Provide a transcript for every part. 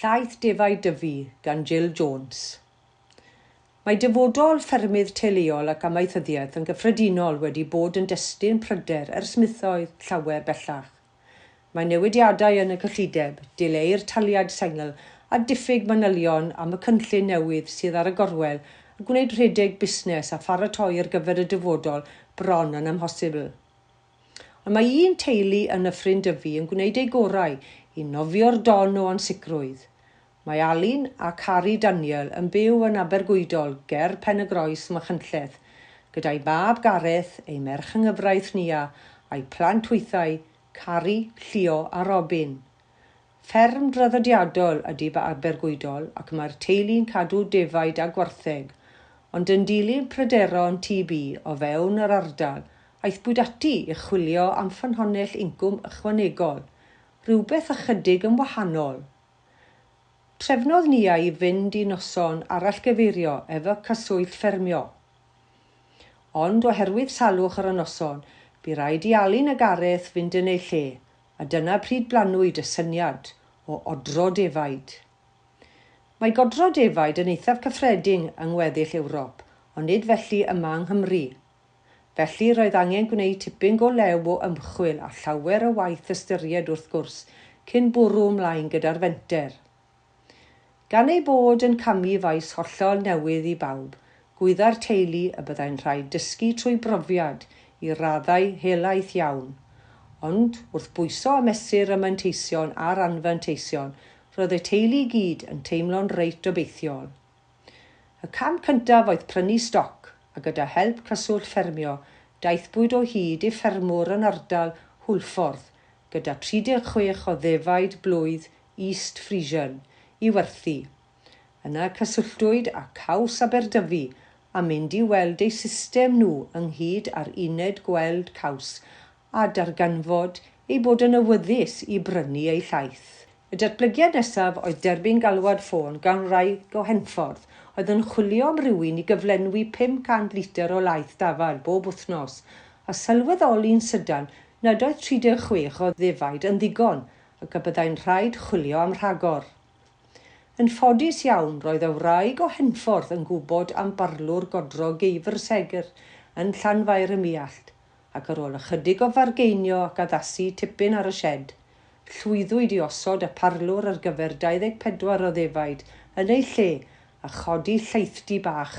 Llaeth Defaid Dyfi gan Gill Jones. Mae dyfodol ffermydd teuluol ac amaethyddiaeth yn gyffredinol wedi bod yn destun pryder ers mithoedd llawer bellach. Mae newidiadau yn y cyllideb, dileu'r taliad sengl a diffyg manylion am y cynllun newydd sydd ar y gorwel yn gwneud rhedeg busnes a pharatoi ar gyfer y dyfodol bron yn amhosibl. Ond mae un teulu yn Nyffryn Dyfi yn gwneud ei gorau i nofio'r don o ansicrwydd. Mae Alun a Cari Daniel yn byw yn Abergwydol ger Pen-y-Groes, Machynlleth, gyda'i mab Gareth, ei merch yng nghyfraith Nia, a'i plant wythau, Cari, Llio a Robin. Fferm draddodiadol ydy Abergwydol ac mae'r teulu'n cadw defaid a gwartheg, ond yn dilyn pryderon TB o fewn yr ardal, aeth bwyd ati i chwilio am ffynhonnell incwm ychwanegol, rhywbeth ychydig yn wahanol. Trefnodd Nia i fynd i noson arallgyfeirio efo cyswllt ffermio. Ond oherwydd salwch ar y noson, bu raid i Alun a Gareth fynd yn ei lle, a dyna pryd blanwyd y syniad o Godro Defaid. Mae Godro Defaid yn eithaf cyffredin yng ngweddill Ewrop, ond nid felly yma yng Nghymru. Felly roedd angen gwneud tipyn go lew o ymchwil a llawer o waith ystyried wrth gwrs, cyn bwrw ymlaen gyda'r fenter. Gan ei bod yn camu faes hollol newydd i bawb, gwydda'r teulu y byddai'n rhaid dysgu trwy brofiad i raddau helaeth iawn. Ond wrth bwyso a mesur y manteision a'r anfanteision, roedd y teulu gyd yn teimlo'n reit obeithiol. Y cam cyntaf oedd prynu stoc, a gyda help cyswllt ffermio, daethpwyd o hyd i ffermwr yn ardal Hwlffordd, gyda 36 o ddefaid blwydd East Frisian, i werthu. Yna cyswlltwyd â Caws Aberdyfi a mynd i weld eu system nhw ynghyd â'r uned gweld caws a darganfod ei bod yn awyddus i brynu ei llaeth. Y datblygiad nesaf oedd derbyn galwad ffôn gan rai o Henffordd oedd yn chwilio am rywun i gyflenwi 500 litr o laeth dafad bob wythnos a sylweddoli'n sydan nad oedd 36 o ddefaid yn ddigon ac y byddai'n rhaid chwilio am rhagor. Yn ffodus iawn roedd y wraig o Henffordd yn gwybod am barlwr Godro Geifr Segr yn Llanfair y Miallt, ac ar ôl ychydig o fargeinio ac addasu tipyn ar y sied, llwyddwyd i osod y parlwr ar gyfer 24 o ddefaid yn ei lle a chodi lleithdi bach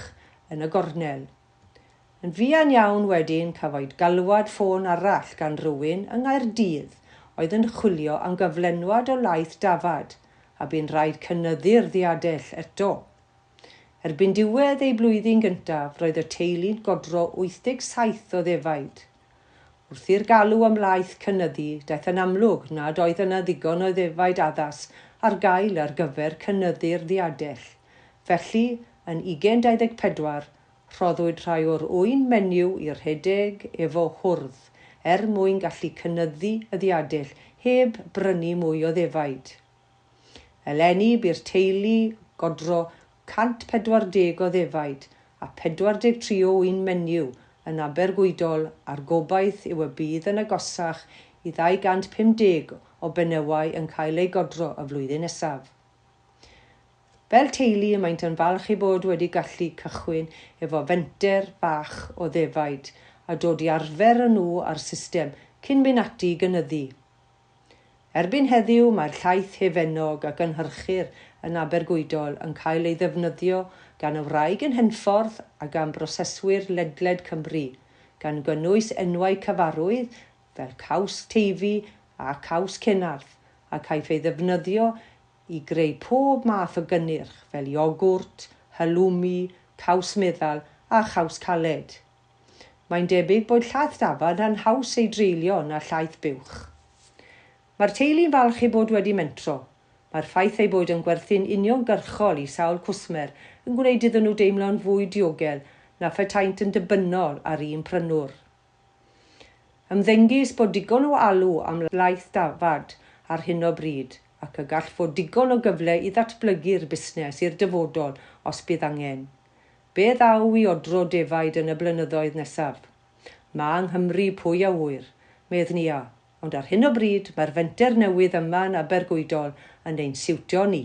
yn y gornel. Yn fuan iawn wedyn cafwyd galwad ffôn arall gan rywun yng Nghaerdydd oedd yn chwilio am gyflenwad o laeth dafad, a bu'n rhaid cynyddu'r ddiadell eto. Erbyn diwedd ei blwyddyn gyntaf, roedd y teulu'n godro 87 o ddefaid. Wrth i'r galw am laeth cynyddu, daeth yn amlwg nad oedd yna ddigon o ddefaid addas ar gael ar gyfer cynyddu'r ddiadell. Felly, yn 2024, rhoddwyd rhai o'r ŵyn menyw i'r rhedeg efo hwrdd, mwyn gallu cynyddu y ddiadell heb brynu mwy o ddefaid. Eleni bu'r teulu Godro 140 o ddefaid a 43 o un menyw yn Abergwydol a'r gobaith yw y bydd yn agosach i 250 o benywau yn cael ei godro y flwyddyn nesaf. Fel teulu maent yn falch i bod wedi gallu cychwyn efo fenter bach o ddefaid a dod i arfer yn nhw ar system cyn mynd ati i gynyddu. Erbyn heddiw mae'r llaeth hefennog ac yn hyrchur yn Abergwydol yn cael ei ddefnyddio gan y wraig yn Henffordd a gan broseswyr ledled Cymru, gan gynnwys enwau cyfarwydd fel Caws Teifi a Caws Cynarth ac caiff ei ddefnyddio i greu pob math o gynnyrch fel iogwrt, halwmi, caws meddal a chaws caled. Mae'n debyg bod llaeth dafad yn haws ei dreulio na llaeth buwch. Mae'r teulu'n falch i bod wedi mentro. Mae'r ffaith ei bod yn gwerthu'n uniongyrchol i sawl cwsmer yn gwneud iddyn nhw deimlo'n fwy diogel na phetaent yn dibynnol ar un prynwr. Ymddengys bod digon o alw am laeth dafad ar hyn o bryd ac y gall fod digon o gyfle i ddatblygu'r busnes i'r dyfodol os bydd angen. Be ddaw i Godro Defaid yn y blynyddoedd nesaf? Mae yng Nghymru pwy a wyr, medd Nia, ond ar hyn o bryd mae'r fenter newydd yma yn Abergwydol yn ein siwtio ni.